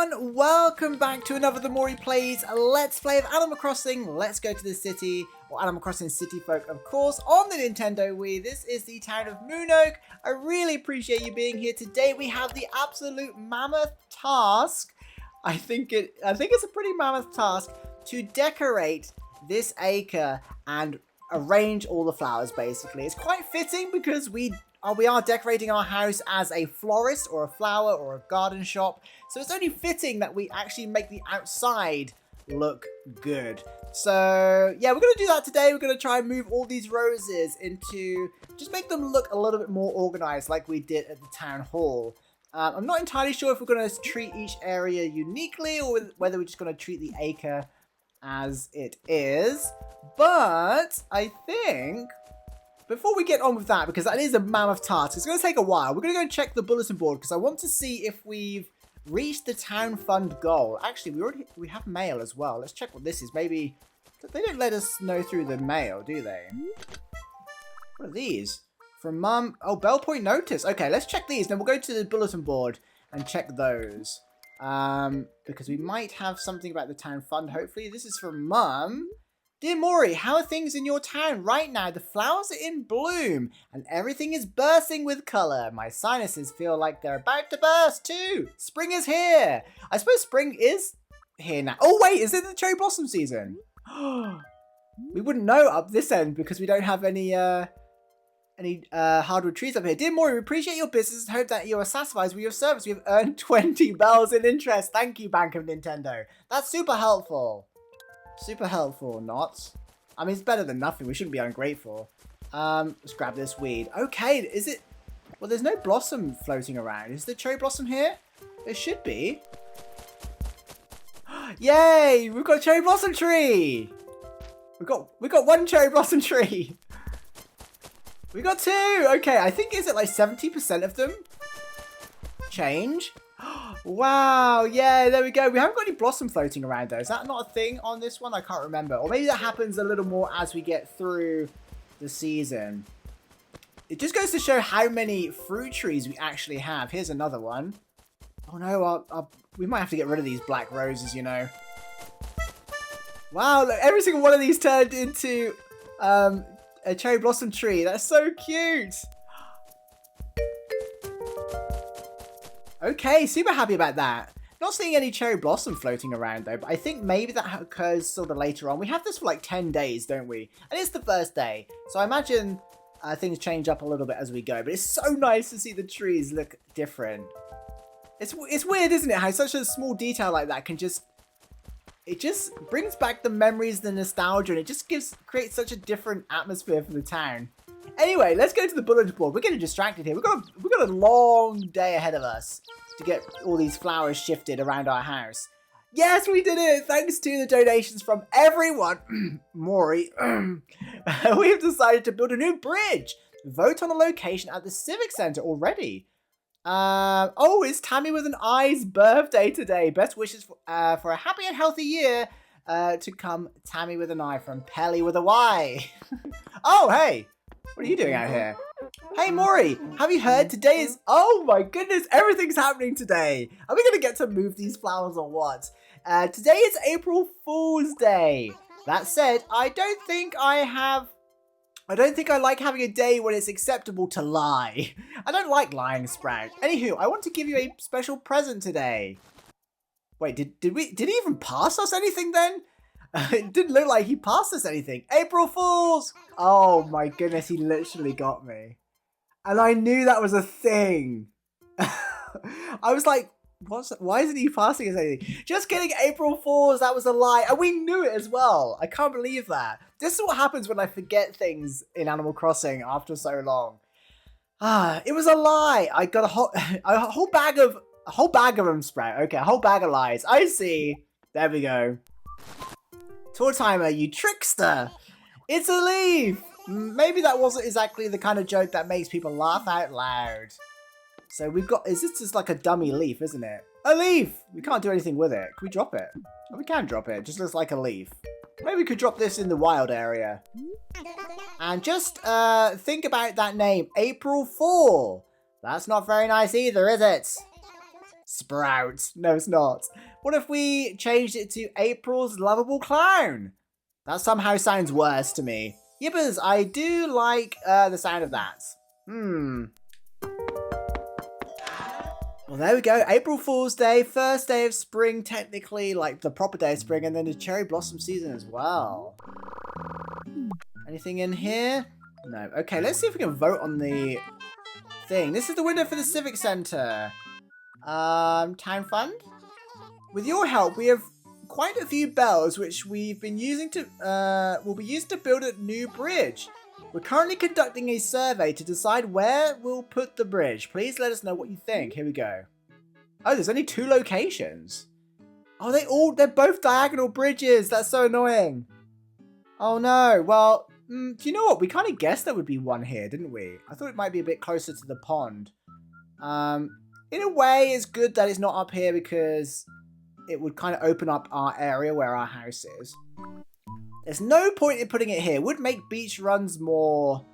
everyone, welcome back to another The Mori Plays Let's Play of Animal Crossing Let's Go to the City, or Animal Crossing City Folk, of course, on the Nintendo Wii. This is the town of Moonok. I really appreciate you being here. Today we have the absolute mammoth task. I think it's a pretty mammoth task to decorate this acre and arrange all the flowers, basically. It's quite fitting because we are decorating our house as a florist or a flower or a garden shop. So it's only fitting that we actually make the outside look good. So yeah, we're going to do that today. We're going to try and move all these roses into, just make them look a little bit more organized like we did at the town hall. I'm not entirely sure if we're going to treat each area uniquely or whether we're just going to treat the acre as it is. But I think before we get on with that, because that is a mammoth task, it's going to take a while. We're going to go and check the bulletin board because I want to see if we've reached the town fund goal. Actually, we have mail as well. Let's check what this is. Maybe they don't let us know through the mail, do they? What are these? From Mum. Oh, Bell Point Notice. Okay, let's check these. Then we'll go to the bulletin board and check those. Because we might have something about the town fund, hopefully. This is from Mum. Dear Mori, how are things in your town right now? The flowers are in bloom and everything is bursting with colour. My sinuses feel like they're about to burst too. Spring is here. I suppose spring is here now. Oh wait, is it the cherry blossom season? We wouldn't know up this end because we don't have any hardwood trees up here. Dear Mori, we appreciate your business and hope that you are satisfied with your service. We have earned 20 bells in interest. Thank you, Bank of Nintendo. That's super helpful. Super helpful, not. I mean, it's better than nothing. We shouldn't be ungrateful. Let's grab this weed. Okay, is it? Well, there's no blossom floating around. Is the cherry blossom here? There should be. Yay! We've got a cherry blossom tree. We got one cherry blossom tree. We got two. Okay, I think is it like 70% of them change? Wow, yeah, there we go. We haven't got any blossom floating around though. Is that not a thing on this one? I can't remember. Or maybe that happens a little more as we get through the season. It just goes to show how many fruit trees we actually have. Here's another one. Oh no, we might have to get rid of these black roses, you know. Wow, look, every single one of these turned into a cherry blossom tree. That's so cute. Okay, super happy about that. Not seeing any cherry blossom floating around though, but I think maybe that occurs sort of later on. We have this for like 10 days, don't we? And it's the first day. So I imagine things change up a little bit as we go. But it's so nice to see the trees look different. It's weird, isn't it? How such a small detail like that can just... It just brings back the memories, the nostalgia, and it just creates such a different atmosphere for the town. Anyway, let's go to the bulletin board. We're getting distracted here. We've got a long day ahead of us to get all these flowers shifted around our house. Yes, we did it! Thanks to the donations from everyone, Mori, we've decided to build a new bridge. Vote on a location at the Civic Center already. Oh, it's Tammy with an I's birthday today. Best wishes for a happy and healthy year to come. Tammy with an I from Pelly with a Y. Oh, hey! What are you doing out here? Hey, Mori, have you heard? Today is... Oh my goodness, everything's happening today. Are we going to get to move these flowers or what? Today is April Fool's Day. That said, I don't think I like having a day when it's acceptable to lie. I don't like lying, Sprout. Anywho, I want to give you a special present today. Wait, did he even pass us anything then? It didn't look like he passed us anything. April Fools! Oh my goodness, he literally got me. And I knew that was a thing. I was like, why isn't he passing us anything? Just kidding, April Fools, that was a lie. And we knew it as well. I can't believe that. This is what happens when I forget things in Animal Crossing after so long. It was a lie. I got a whole bag of them, Sprout. Okay, a whole bag of lies. I see. There we go. Tour timer, you trickster! It's a leaf! Maybe that wasn't exactly the kind of joke that makes people laugh out loud. So we've got... Is this just like a dummy leaf, isn't it? A leaf! We can't do anything with it. Can we drop it? Oh, we can drop it. It just looks like a leaf. Maybe we could drop this in the wild area. And just think about that name. April Fool. That's not very nice either, is it? Sprout. No, it's not. What if we changed it to April's lovable clown? That somehow sounds worse to me. Yippers, I do like the sound of that. Well, there we go. April Fool's Day, first day of spring, technically, like the proper day of spring, and then the cherry blossom season as well. Anything in here? No. Okay, let's see if we can vote on the thing. This is the window for the Civic Center. Town Fund? With your help, we have quite a few bells which we've been using to, will be used to build a new bridge. We're currently conducting a survey to decide where we'll put the bridge. Please let us know what you think. Here we go. Oh, there's only 2 locations. Oh, they're both diagonal bridges. That's so annoying. Oh no. Well, do you know what? We kind of guessed there would be one here, didn't we? I thought it might be a bit closer to the pond. In a way, it's good that it's not up here because it would kind of open up our area where our house is. There's no point in putting it here. It would make beach runs more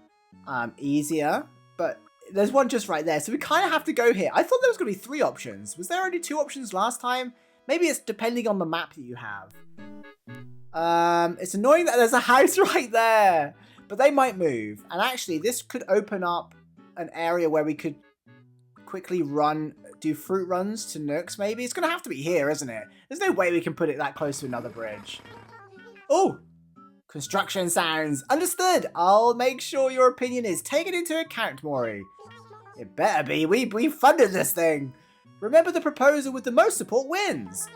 easier, but there's one just right there. So we kind of have to go here. I thought there was going to be 3 options. Was there only 2 options last time? Maybe it's depending on the map that you have. It's annoying that there's a house right there, but they might move. And actually, this could open up an area where we could quickly do fruit runs to Nooks, maybe. It's going to have to be here, isn't it? There's no way we can put it that close to another bridge. Oh! Construction sounds. Understood. I'll make sure your opinion is taken into account, Mori. It better be. We funded this thing. Remember, the proposal with the most support wins.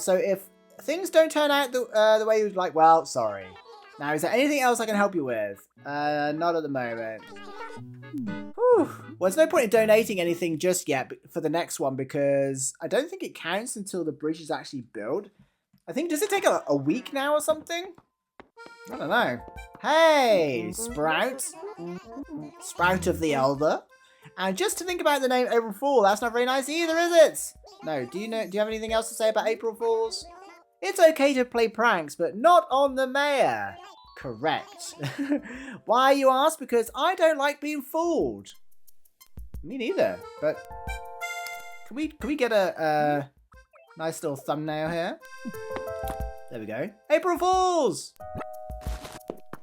So if things don't turn out the way you'd like, well, sorry. Now, is there anything else I can help you with? Not at the moment. Whew. Well, there's no point in donating anything just yet for the next one because I don't think it counts until the bridge is actually built. I think, does it take a week now or something? I don't know. Hey, Sprout. Sprout of the Elder. And just to think about the name April Fool, that's not very nice either, is it? No, do you have anything else to say about April Fools? It's okay to play pranks, but not on the mayor. Correct. Why, you ask? Because I don't like being fooled. Me neither, but can we get a nice little thumbnail here? There we go. April Fools!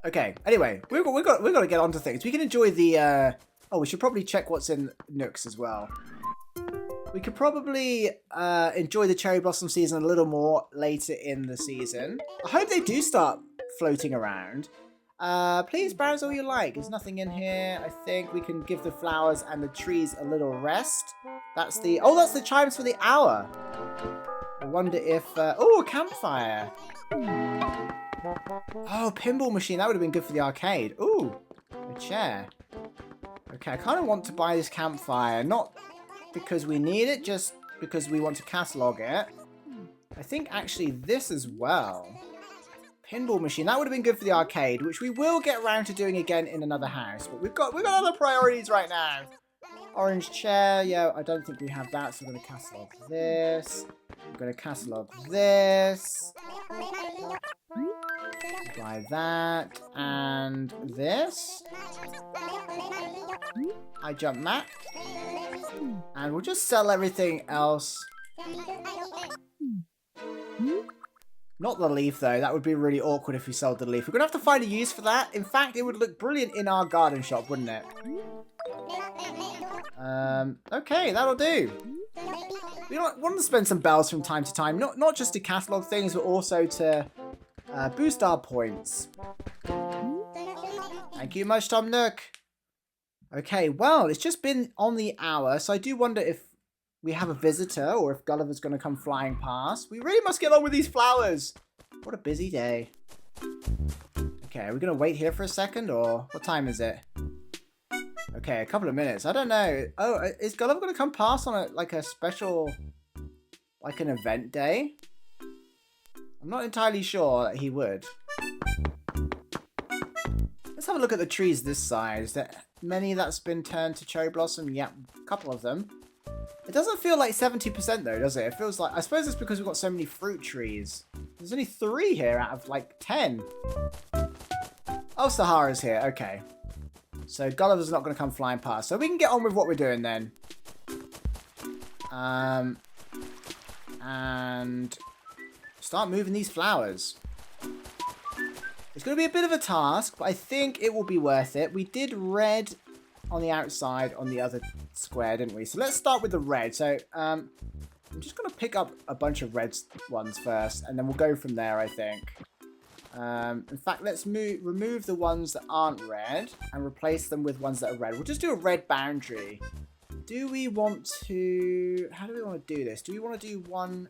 Okay, anyway, we've got to get on to things. We can enjoy the, oh, we should probably check what's in Nooks as well. We could probably enjoy the cherry blossom season a little more later in the season. I hope they do start floating around. Please browse all you like. There's nothing in here. I think we can give the flowers and the trees a little rest. That's the chimes for the hour. I wonder if, oh, a campfire. Oh, pinball machine. That would have been good for the arcade. Ooh, a chair. Okay, I kind of want to buy this campfire. Not because we need it, just because we want to catalog it. I think actually this as well. Pinball machine. That would have been good for the arcade, which we will get around to doing again in another house. But we've got other priorities right now. Orange chair. Yeah, I don't think we have that, so I'm going to catalog this. I'm going to catalog this. Buy that. And this. High jump mat. And we'll just sell everything else. Not the leaf, though. That would be really awkward if we sold the leaf. We're going to have to find a use for that. In fact, it would look brilliant in our garden shop, wouldn't it? Okay, that'll do. We want to spend some bells from time to time. Not just to catalog things, but also to boost our points. Thank you much, Tom Nook. Okay, well, it's just been on the hour, so I do wonder if we have a visitor or if Gulliver's going to come flying past. We really must get on with these flowers. What a busy day. Okay, are we going to wait here for a second, or what time is it? Okay, a couple of minutes. I don't know. Oh, is Gulliver going to come past on a special, like an event day? I'm not entirely sure that he would. Let's have a look at the trees this side. Is there many that's been turned to cherry blossom? Yeah, a couple of them. It doesn't feel like 70% though, does it? It feels like, I suppose it's because we've got so many fruit trees. There's only 3 here out of like 10. Oh, Sahara's here. Okay. So Gulliver's not going to come flying past. So we can get on with what we're doing then. and start moving these flowers. It's going to be a bit of a task, but I think it will be worth it. We did red on the outside on the other square, didn't we? So let's start with the red. So I'm just going to pick up a bunch of red ones first, and then we'll go from there, I think. In fact, let's remove the ones that aren't red and replace them with ones that are red. We'll just do a red boundary. Do we want to... How do we want to do this? Do we want to do one...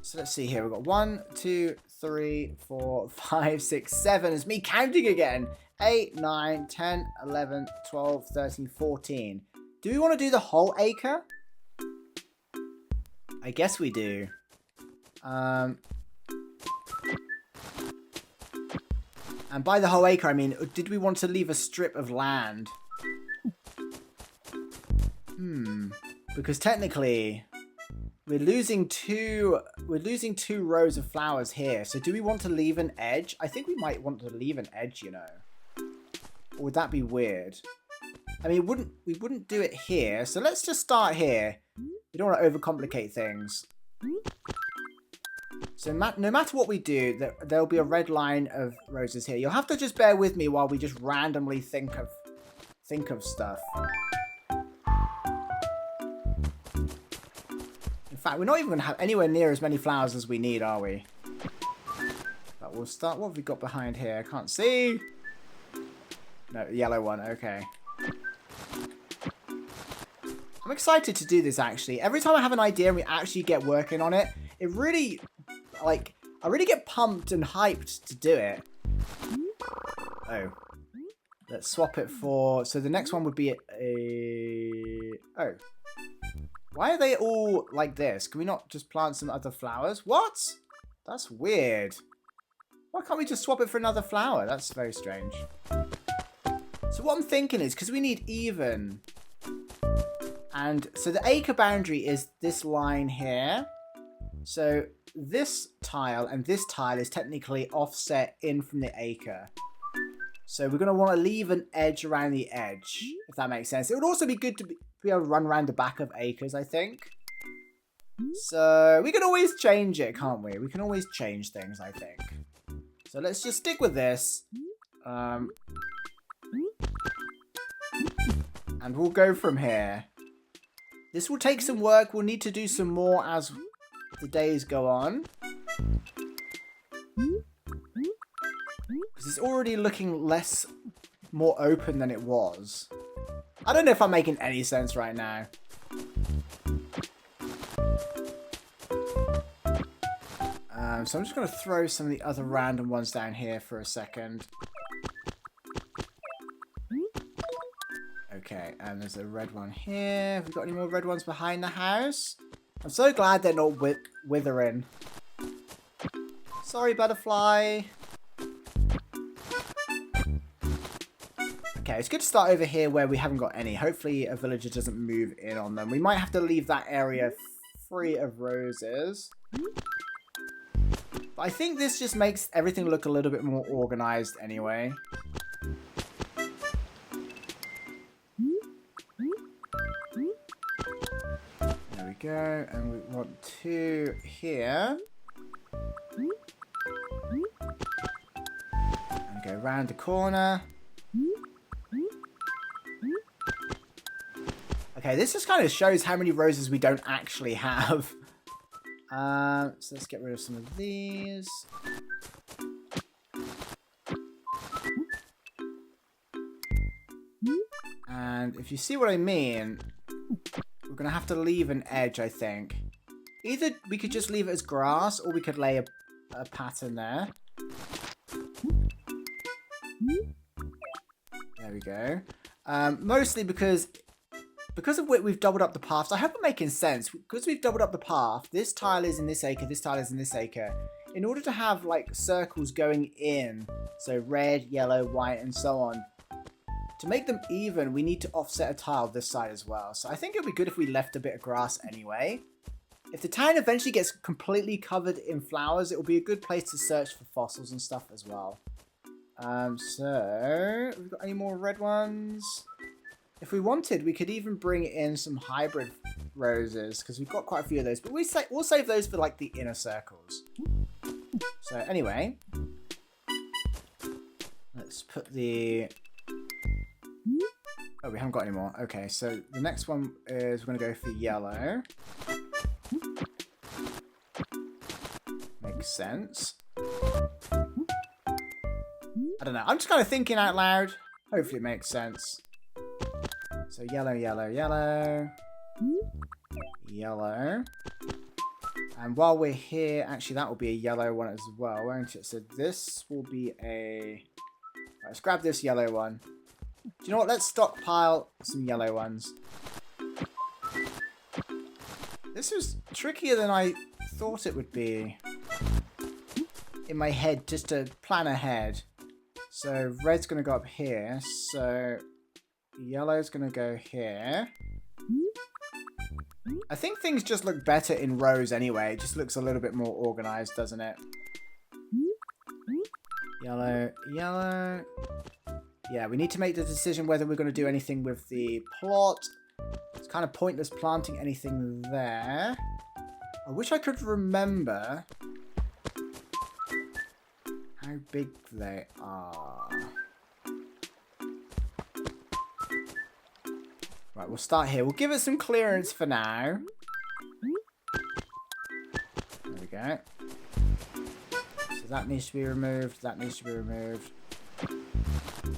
So let's see here. We've got 1, 2, 3, 4, 5, 6, 7. It's me counting again. 8, 9, 10, 11, 12, 13, 14. Do we want to do the whole acre? I guess we do. And by the whole acre, I mean, did we want to leave a strip of land? Because technically, we're losing two rows of flowers here. So do we want to leave an edge? I think we might want to leave an edge, you know. Or would that be weird? I mean, we wouldn't do it here. So let's just start here. We don't want to overcomplicate things. So no matter what we do, there'll be a red line of roses here. You'll have to just bear with me while we just randomly think of stuff. In fact, we're not even going to have anywhere near as many flowers as we need, are we? But we'll start. What have we got behind here? I can't see. No, yellow one. Okay. I'm excited to do this, actually. Every time I have an idea and we actually get working on it, it really... Like, I really get pumped and hyped to do it. Oh. Let's swap it for... So the next one would be a... Oh. Why are they all like this? Can we not just plant some other flowers? What? That's weird. Why can't we just swap it for another flower? That's very strange. So what I'm thinking is, because we need even... And so the acre boundary is this line here. So this tile and this tile is technically offset in from the acre. So we're going to want to leave an edge around the edge, if that makes sense. It would also be good to be able to run around the back of acres, I think. So we can always change it, can't we? We can always change things, I think. So let's just stick with this. And we'll go from here. This will take some work. We'll need to do some more as the days go on. Because it's already looking more open than it was. I don't know if I'm making any sense right now. So I'm just going to throw some of the other random ones down here for a second. Okay, and there's a red one here. Have we got any more red ones behind the house? I'm so glad they're not withering. Sorry, butterfly. Okay, it's good to start over here where we haven't got any. Hopefully a villager doesn't move in on them. We might have to leave that area free of roses. But I think this just makes everything look a little bit more organized anyway. There we go. And we want 2 here. And go around the corner. Okay, this just kind of shows how many roses we don't actually have. So let's get rid of some of these. And if you see what I mean, we're going to have to leave an edge, I think. Either we could just leave it as grass, or we could lay a pattern there. There we go. Mostly because of we've doubled up the paths. I hope I'm making sense. Because we've doubled up the path, this tile is in this acre, this tile is in this acre. In order to have like circles going in, so red, yellow, white, and so on, to make them even, we need to offset a tile this side as well. So I think it would be good if we left a bit of grass anyway. If the town eventually gets completely covered in flowers, it will be a good place to search for fossils and stuff as well. So, have we got any more red ones? If we wanted, we could even bring in some hybrid roses, because we've got quite a few of those. But we'll save those for like the inner circles. So anyway, let's put the... Oh, we haven't got any more. Okay, so the next one is we're going to go for yellow. Makes sense. I don't know. I'm just kind of thinking out loud. Hopefully it makes sense. So yellow, yellow, yellow. Yellow. And while we're here, actually that will be a yellow one as well, won't it? So this will be a... Right, let's grab this yellow one. Do you know what? Let's stockpile some yellow ones. This was trickier than I thought it would be in my head, just to plan ahead. So red's going to go up here. So yellow's going to go here. I think things just look better in rows anyway. It just looks a little bit more organized, doesn't it? Yellow, yellow. Yeah, we need to make the decision whether we're going to do anything with the plot. It's kind of pointless planting anything there. I wish I could remember how big they are. Right, we'll start here. We'll give it some clearance for now. There we go. So that needs to be removed. That needs to be removed.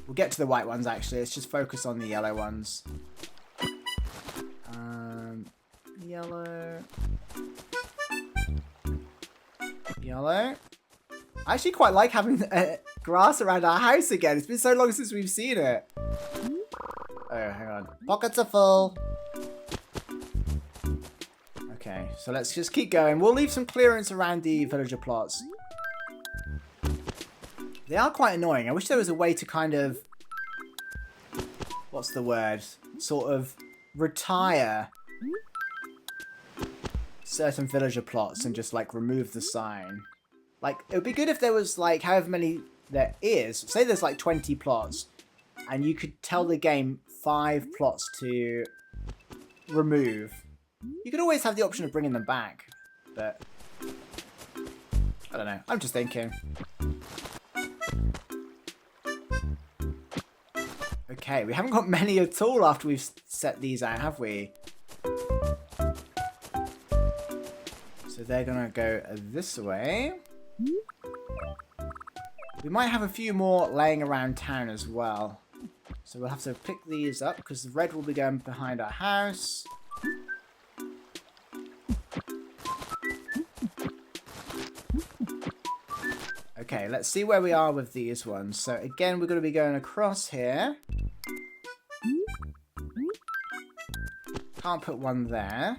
We'll get to the white ones actually. Let's just focus on the yellow ones. Yellow. Yellow. I actually quite like having grass around our house again. It's been so long since we've seen it. Oh, hang on. Pockets are full. Okay, so let's just keep going. We'll leave some clearance around the villager plots. They are quite annoying. I wish there was a way to kind of... What's the word? Sort of retire certain villager plots and just like remove the sign. Like, it would be good if there was like however many there is. Say there's like 20 plots and you could tell the game 5 plots to remove. You could always have the option of bringing them back, but I don't know. I'm just thinking. Okay, we haven't got many at all after we've set these out, have we? So they're gonna go this way. We might have a few more laying around town as well. So we'll have to pick these up because the red will be going behind our house. Okay, let's see where we are with these ones. So again, we're going to be going across here. Can't put one there.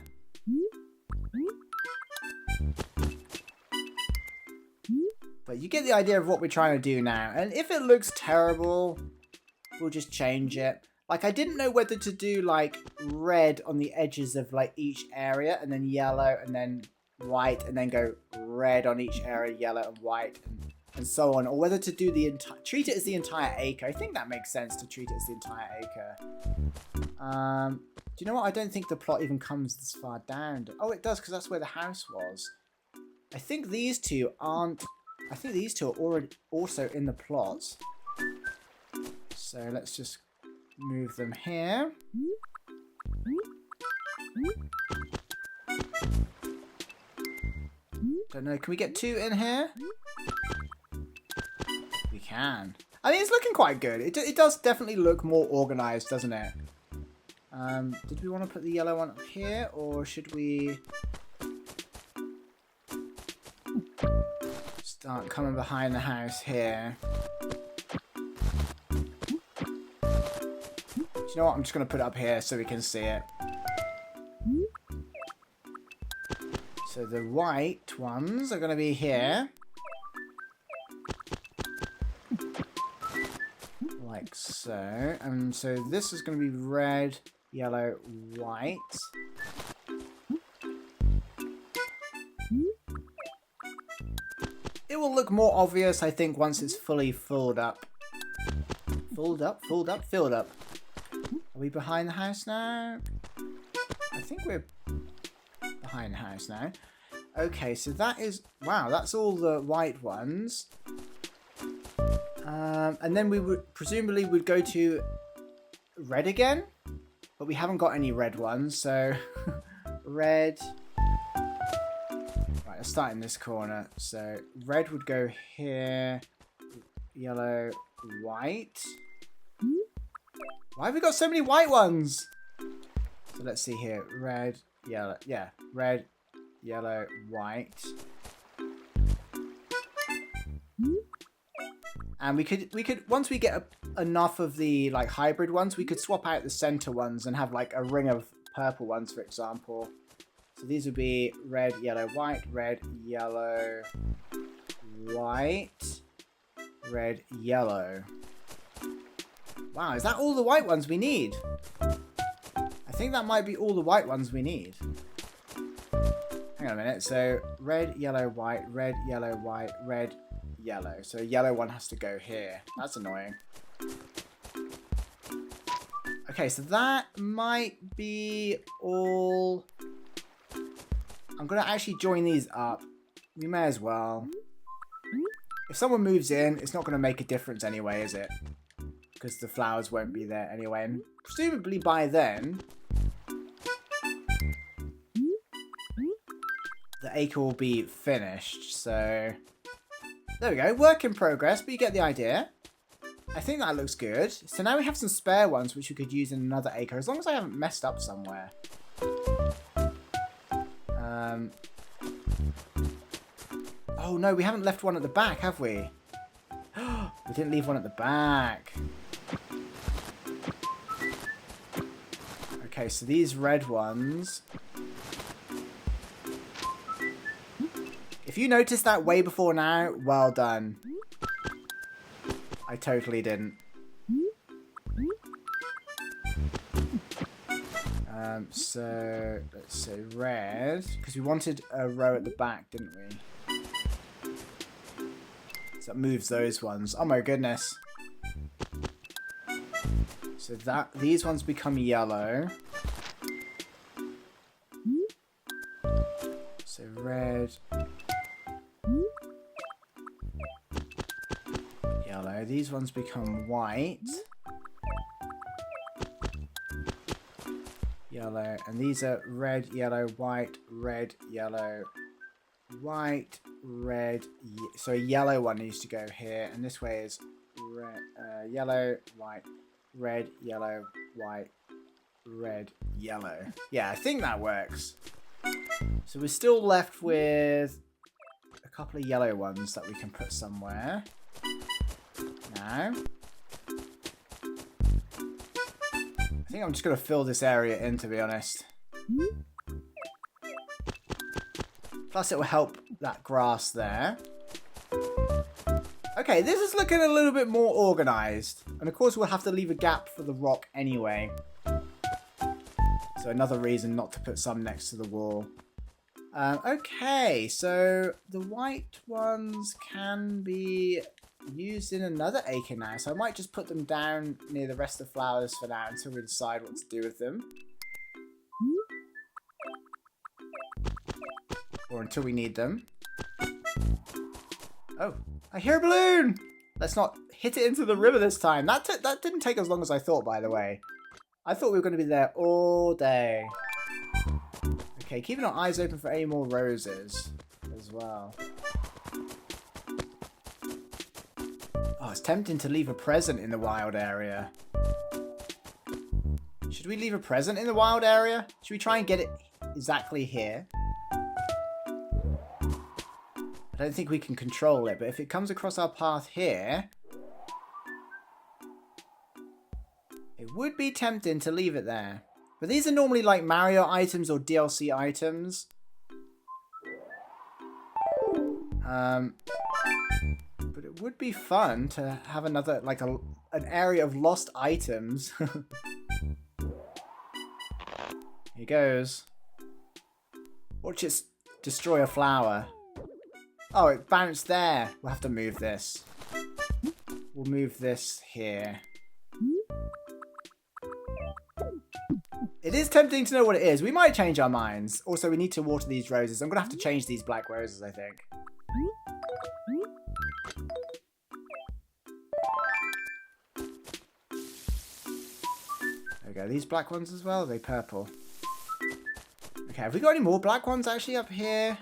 But you get the idea of what we're trying to do now. And if it looks terrible, we'll just change it. Like, I didn't know whether to do, like, red on the edges of, like, each area, and then yellow, and then white, and then go red on each area, yellow and white, and so on. Or whether to do the treat it as the entire acre. I think that makes sense to treat it as the entire acre. Do you know what? I don't think the plot even comes this far down. Oh, it does, because that's where the house was. I think these two aren't... I think these two are already also in the plot. So let's just move them here. Don't know, can we get 2 in here? We can. I mean, it's looking quite good. It does definitely look more organized, doesn't it? Did we want to put the yellow one up here, or should we start coming behind the house here? Do you know what? I'm just going to put it up here so we can see it. So the white ones are going to be here. Like so. And so this is going to be red, yellow, white. It will look more obvious, I think, once it's fully filled up. Filled up? Filled up? Filled up. Are we behind the house now? I think we're behind the house now. Okay, so that is... Wow, that's all the white ones. And then we would presumably would go to red again. But we haven't got any red ones, so... red... Right, let's start in this corner. So, red would go here. Yellow, white. Why have we got so many white ones? So let's see here. Red, yellow. Yeah, red, yellow, white. And we could once we get enough of the like hybrid ones, we could swap out the center ones and have like a ring of purple ones, for example. So these would be red, yellow, white, red, yellow, white, red, yellow. Wow, is that all the white ones we need? I think that might be all the white ones we need. Hang on a minute. So, red, yellow, white, red, yellow, white, red, yellow. So, yellow one has to go here. That's annoying. Okay, so that might be all... I'm going to actually join these up. We may as well. If someone moves in, it's not going to make a difference anyway, is it? Because the flowers won't be there anyway. And presumably by then, the acre will be finished. So, there we go. Work in progress, but you get the idea. I think that looks good. So now we have some spare ones, which we could use in another acre. As long as I haven't messed up somewhere. Oh no, we haven't left one at the back, have we? We didn't leave one at the back. Okay, so these red ones. If you noticed that way before now, well done. I totally didn't. So let's say red, because we wanted a row at the back, didn't we? So that moves those ones. Oh my goodness. So that these ones become yellow. So red, yellow. These ones become white. Yellow, and these are red, yellow, white, red, yellow, white, red. So a yellow one needs to go here, and this way is red, yellow, white, red, yellow, white, red, yellow. Yeah, I think that works. So we're still left with a couple of yellow ones that we can put somewhere. Now, I think I'm just going to fill this area in, to be honest. Plus it will help that grass there. Okay, this is looking a little bit more organised. And of course we'll have to leave a gap for the rock anyway. So another reason not to put some next to the wall. Okay, so the white ones can be used in another acre now. So I might just put them down near the rest of the flowers for now until we decide what to do with them. Or until we need them. Oh, I hear a balloon! Let's not hit it into the river this time. That didn't take as long as I thought, by the way. I thought we were going to be there all day. Okay, keeping our eyes open for any more roses as well. Oh, it's tempting to leave a present in the wild area. Should we leave a present in the wild area? Should we try and get it exactly here? I don't think we can control it, but if it comes across our path here, it would be tempting to leave it there. But these are normally like Mario items or DLC items. But it would be fun to have another, like an area of lost items. Here goes. Watch it destroy a flower. Oh, it bounced there. We'll have to move this. We'll move this here. It is tempting to know what it is. We might change our minds. Also, we need to water these roses. I'm going to have to change these black roses, I think. There we go. These black ones as well. Are they purple? Okay, have we got any more black ones actually up here?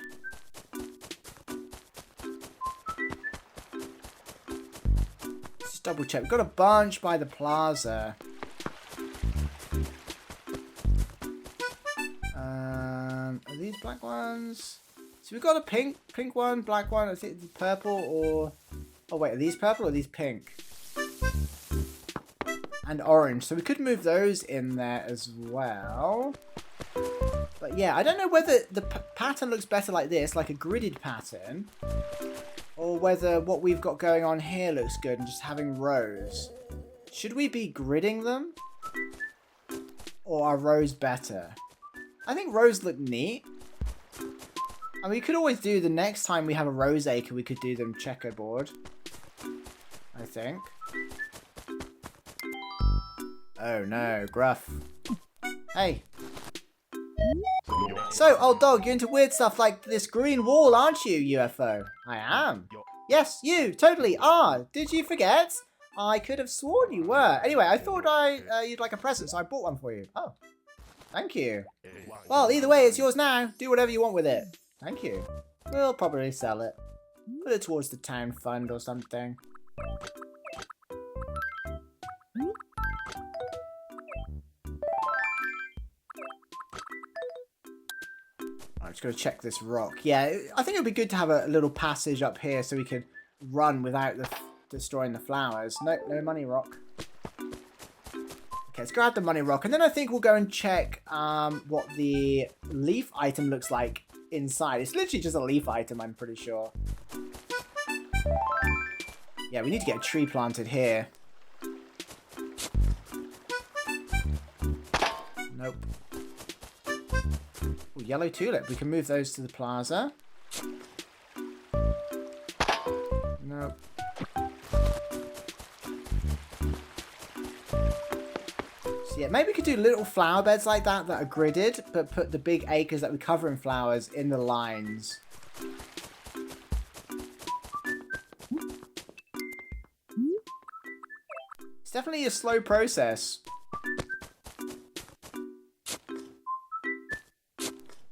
Let's just double check. We've got a bunch by the plaza. Are these black ones? So we've got a pink one, black one. I think it's purple or... Oh wait, are these purple or are these pink? And orange. So we could move those in there as well. But yeah, I don't know whether the pattern looks better like this, like a gridded pattern, or whether what we've got going on here looks good and just having rows. Should we be gridding them? Or are rows better? I think rows look neat. And we could always do the next time we have a rose acre, we could do them checkerboard. I think. Oh no, Gruff. Hey. So, old dog, you're into weird stuff like this green wall, aren't you, UFO? I am. Yes, you totally are. Did you forget? I could have sworn you were. Anyway, I thought you'd like a present, so I bought one for you. Oh, thank you. Well, either way, it's yours now. Do whatever you want with it. Thank you. We'll probably sell it. Put it towards the town fund or something. I'm just going to check this rock. Yeah, I think it would be good to have a little passage up here so we could run without destroying the flowers. Nope, no money rock. Okay, let's grab the money rock. And then I think we'll go and check what the leaf item looks like inside. It's literally just a leaf item, I'm pretty sure. Yeah, we need to get a tree planted here. Nope. Ooh, yellow tulip. We can move those to the plaza. Nope. So yeah, maybe we could do little flower beds like that are gridded, but put the big acres that we cover in flowers in the lines. It's definitely a slow process.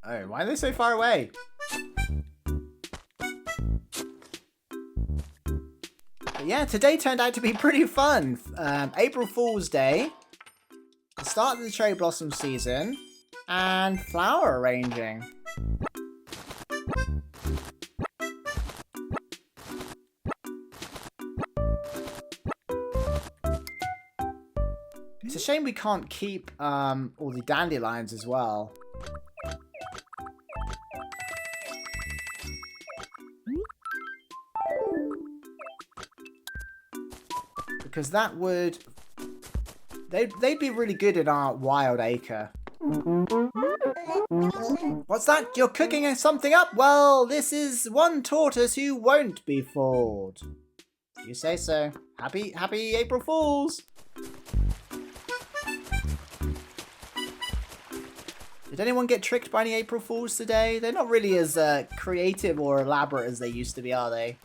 Oh, why are they so far away? But yeah, today turned out to be pretty fun. April Fool's Day, the start of the cherry blossom season, and flower arranging. It's a shame we can't keep all the dandelions as well. Because that would... They'd be really good in our wild acre. What's that? You're cooking something up? Well, this is one tortoise who won't be fooled. You say so. Happy April Fools! Did anyone get tricked by any April Fools today? They're not really as creative or elaborate as they used to be, are they?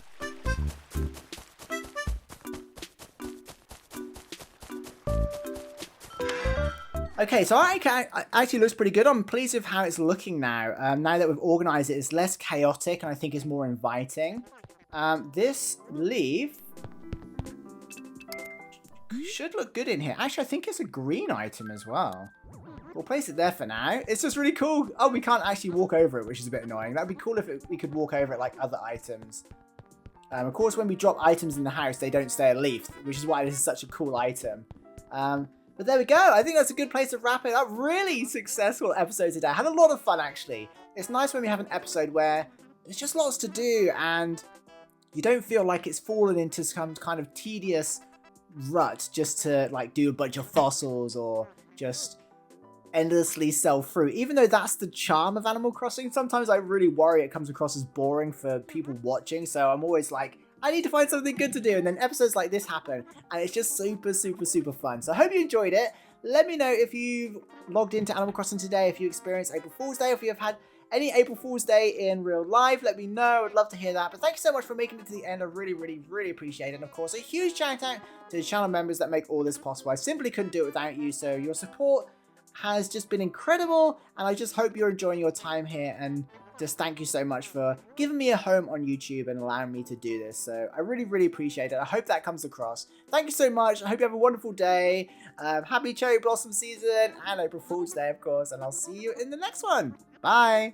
Okay, so it actually looks pretty good. I'm pleased with how it's looking now. Now that we've organised it, it's less chaotic and I think it's more inviting. This leaf should look good in here. Actually, I think it's a green item as well. We'll place it there for now. It's just really cool. Oh, we can't actually walk over it, which is a bit annoying. That'd be cool if we could walk over it like other items. Of course, when we drop items in the house, they don't stay a leaf, which is why this is such a cool item. But there we go. I think that's a good place to wrap it up. Really successful episode today. I had a lot of fun, actually. It's nice when we have an episode where there's just lots to do and you don't feel like it's fallen into some kind of tedious rut just to like do a bunch of fossils or just endlessly sell fruit. Even though that's the charm of Animal Crossing, sometimes I really worry it comes across as boring for people watching. So I'm always like, I need to find something good to do. And then episodes like this happen and it's just super, super, super fun. So I hope you enjoyed it. Let me know if you've logged into Animal Crossing today, if you experienced April Fool's Day, or if you have had any April Fool's Day in real life. Let me know. I'd love to hear that. But thank you so much for making it to the end. I really, really, really appreciate it. And of course, a huge shout out to the channel members that make all this possible. I simply couldn't do it without you. So your support has just been incredible. And I just hope you're enjoying your time here. And just thank you so much for giving me a home on YouTube and allowing me to do this. So I really, really appreciate it. I hope that comes across. Thank you so much. I hope you have a wonderful day. Happy cherry blossom season and April Fool's Day, of course. And I'll see you in the next one. Bye.